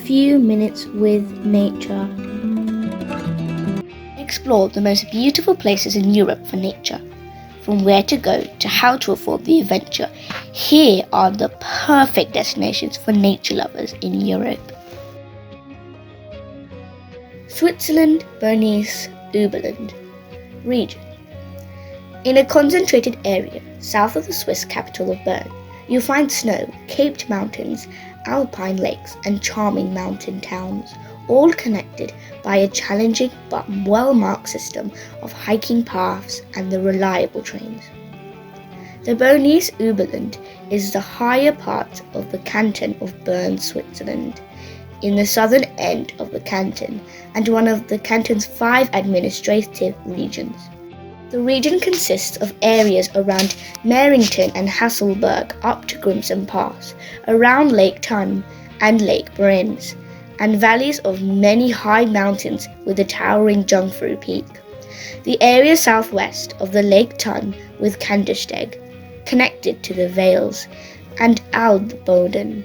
few minutes with nature. Explore the most beautiful places in Europe for nature. From where to go to how to afford the adventure, here are the perfect destinations for nature lovers in Europe. Switzerland, Bernese, Oberland region. In a concentrated area south of the Swiss capital of Bern, you'll find snow, capped mountains, alpine lakes and charming mountain towns, all connected by a challenging but well-marked system of hiking paths and the reliable trains. The Bernese Oberland is the higher part of the canton of Bern, Switzerland, in the southern end of the canton and one of the canton's 5 administrative regions. The region consists of areas around Meiringen and Hasselberg up to Grimson Pass, around Lake Thun and Lake Bernese, and valleys of many high mountains with the towering Jungfrau Peak. The area southwest of the Lake Thun with Kandersteg, connected to the Vales and Alboden,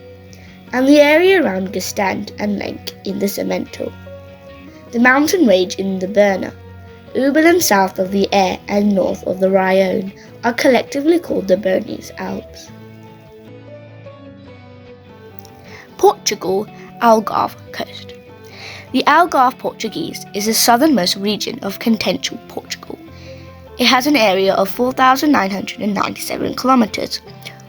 and the area around Gestand and Lenk in the Simmental. The mountain range in the Berner, Oberland south of the Aire and north of the Rhone are collectively called the Bernese Alps. Portugal, Algarve coast. The Algarve Portuguese is the southernmost region of continental Portugal. It has an area of 4,997 kilometers,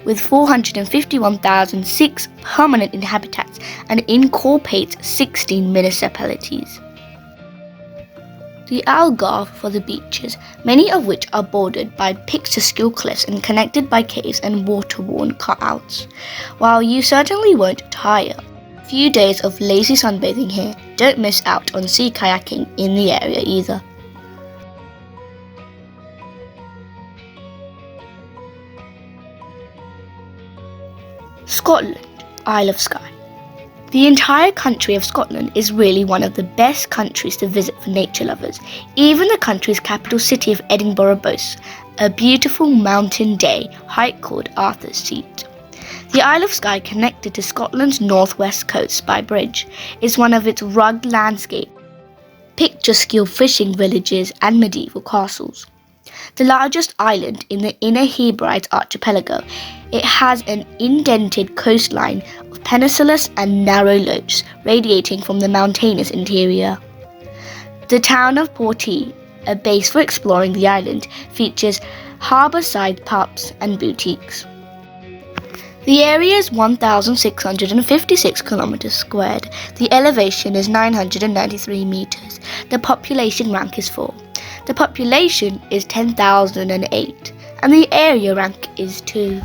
with 451,006 permanent inhabitants and incorporates 16 municipalities. The Algarve for the beaches, many of which are bordered by picturesque cliffs and connected by caves and water-worn cutouts. While you certainly won't tire a few days of lazy sunbathing here, don't miss out on sea kayaking in the area either. Scotland, Isle of Skye. The entire country of Scotland is really one of the best countries to visit for nature lovers. Even the country's capital city of Edinburgh boasts a beautiful mountain day hike called Arthur's Seat. The Isle of Skye, connected to Scotland's northwest coast by bridge, is one of its rugged landscape, picturesque fishing villages and medieval castles. The largest island in the Inner Hebrides Archipelago, it has an indented coastline of peninsulas and narrow lopes radiating from the mountainous interior. The town of Porty, a base for exploring the island, features harbour-side pubs and boutiques. The area is 1,656 kilometers squared. The elevation is 993 meters. The population rank is 4. The population is 10,008 and the area rank is 2.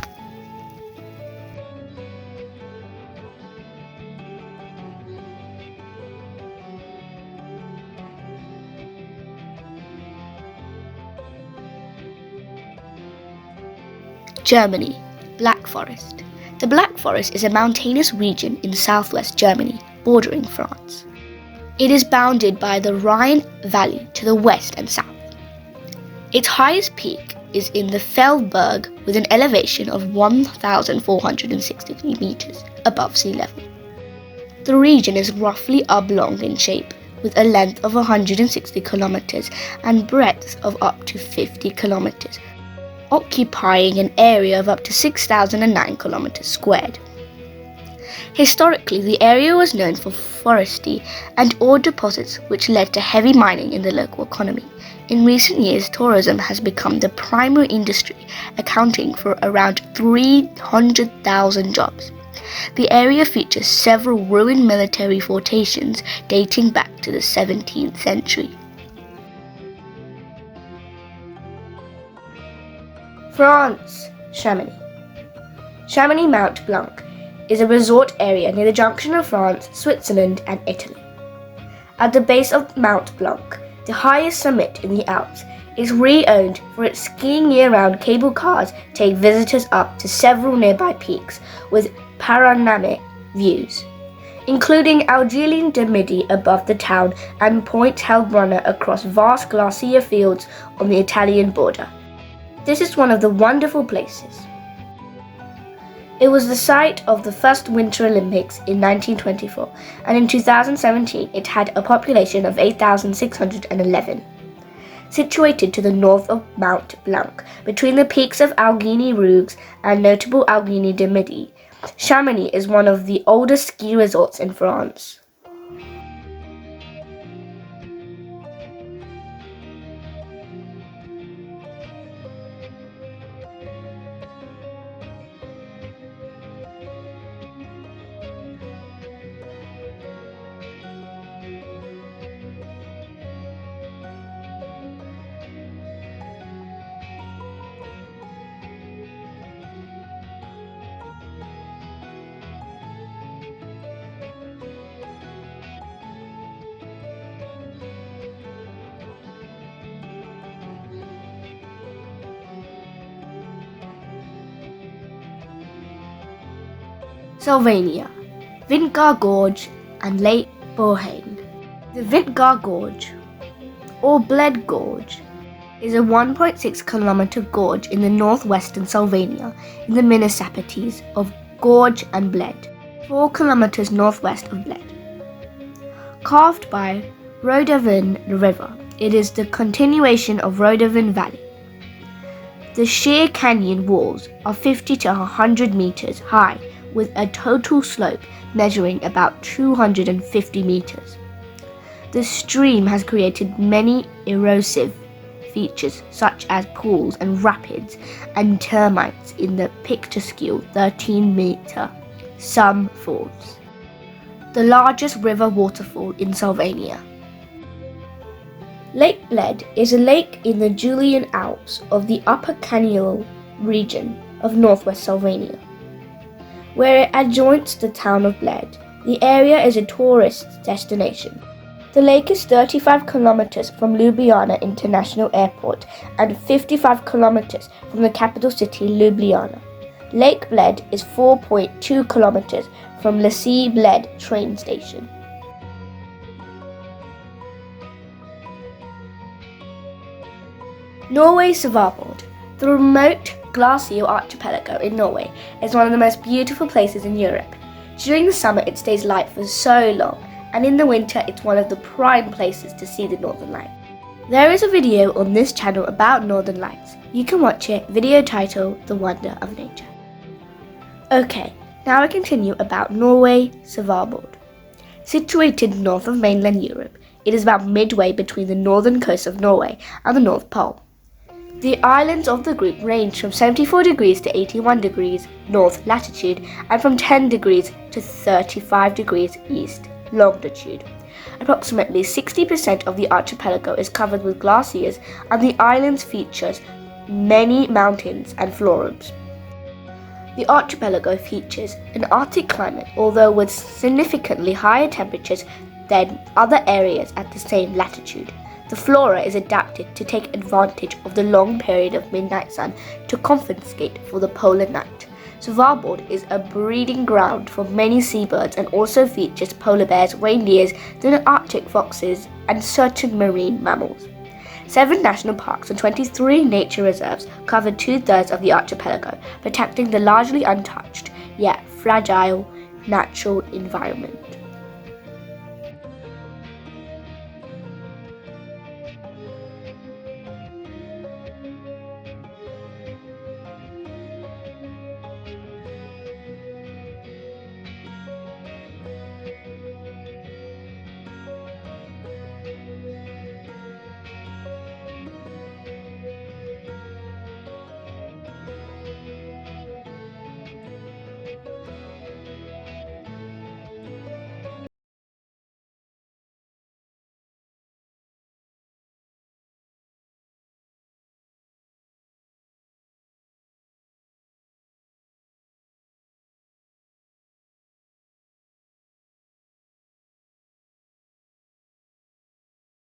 Germany, Black Forest. The Black Forest is a mountainous region in southwest Germany, bordering France. It is bounded by the Rhine Valley to the west and south. Its highest peak is in the Svalbard with an elevation of 1,463 meters above sea level. The region is roughly oblong in shape, with a length of 160 kilometers and breadth of up to 50 kilometers, occupying an area of up to 6,009 kilometers squared. Historically, the area was known for forestry and ore deposits, which led to heavy mining in the local economy. In recent years, tourism has become the primary industry, accounting for around 300,000 jobs. The area features several ruined military fortifications dating back to the 17th century. France, Chamonix. Chamonix-Mont-Blanc is a resort area near the junction of France, Switzerland and Italy. At the base of Mont Blanc, the highest summit in the Alps, is renowned for its skiing year-round. Cable cars take visitors up to several nearby peaks with panoramic views, including Algarve de Midi above the town and Point Helbrunner across vast glacier fields on the Italian border. This is one of the wonderful places. It was the site of the first Winter Olympics in 1924, and in 2017 it had a population of 8,611. Situated to the north of Mont Blanc, between the peaks of Alguigny-Rouges and notable Alguigny-de-Midi, Chamonix is one of the oldest ski resorts in France. Slovenia, Vintgar Gorge and Lake Bohane. The Vintgar Gorge, or Bled Gorge, is a 1.6-kilometer gorge in the northwestern Slovenia in the municipalities of Gorge and Bled, 4 kilometers northwest of Bled. Carved by Rodovan River, it is the continuation of Rodovan Valley. The sheer canyon walls are 50 to 100 meters high, with a total slope measuring about 250 meters. The stream has created many erosive features such as pools and rapids and termites in the picturesque 13-meter Sum Falls, the largest river waterfall in Slovenia. Lake Bled is a lake in the Julian Alps of the Upper Canal region of northwest Slovenia, where it adjoins the town of Bled. The area is a tourist destination. The lake is 35 kilometers from Ljubljana International Airport and 55 kilometers from the capital city Ljubljana. Lake Bled is 4.2 kilometers from Lisi Bled train station. Norway Svalbard. The remote glacial archipelago in Norway is one of the most beautiful places in Europe. During the summer it stays light for so long, and in the winter it's one of the prime places to see the Northern Lights. There is a video on this channel about Northern Lights. You can watch it, video title, The Wonder of Nature. Okay, now I continue about Norway Svalbard. Situated north of mainland Europe, it is about midway between the northern coast of Norway and the North Pole. The islands of the group range from 74 degrees to 81 degrees north latitude and from 10 degrees to 35 degrees east longitude. Approximately 60% of the archipelago is covered with glaciers, and the islands features many mountains and fjords. The archipelago features an Arctic climate, although with significantly higher temperatures than other areas at the same latitude. The flora is adapted to take advantage of the long period of midnight sun to compensate for the polar night. Svalbard is a breeding ground for many seabirds and also features polar bears, reindeers, the Arctic foxes, and certain marine mammals. 7 national parks and 23 nature reserves cover 2/3 of the archipelago, protecting the largely untouched yet fragile natural environment.